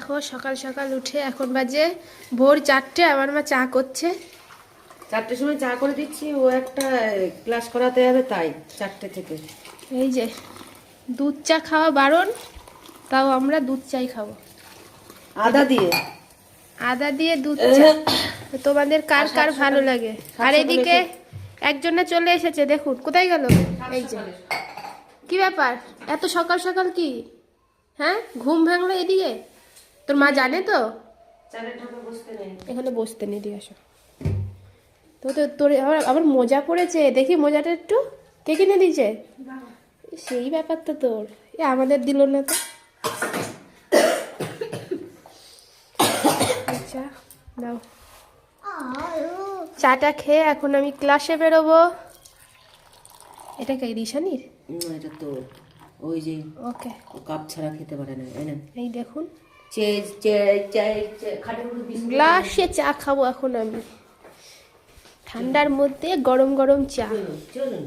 দেখো সকাল সকাল উঠে এখন বাজে ভোর 4টে, আমার মা চা করছে। 4টের সময় চা করে দিচ্ছি, ও একটা ক্লাস করাতে যাবে তাই 4টে থেকে। এই যে দুধ চা খাওয়া বারণ, তাও আমরা দুধ চাই খাবো আদা দিয়ে। আদা দিয়ে দুধ চা। তো তোমাদের কার কার ভালো লাগে? আর এদিকে একজনে চলে এসেছে, দেখুন কোথায় গেল। এই যে কি ব্যাপার, এত সকাল সকাল কি? হ্যাঁ, ঘুম ভাঙলো এদিকে? তোর মা জানে তো চালের ঢাকা বসতে নেই। এখানে বসতে নেই, দিয়ে আসো। তো তো তোর আবার মোজা পড়েছে, দেখি মোজাটা একটু। কে কিনে দিয়েছে? সেই ব্যাপার তো তোর, এ আমাদের দিল না তো। আচ্ছা দাও, চাটা খেয়ে এখন আমি ক্লাসে বেরোবো। এটা কে, রিশানির? এটা তো ওই যে ওকে, ও কাপ ছাড়া খেতে পারে না, তাই না? এই দেখুন খাটের উপর বিস্কুট। গ্লাসে চা খাবো এখন আমি, ঠান্ডার মধ্যে গরম গরম চা। চলুন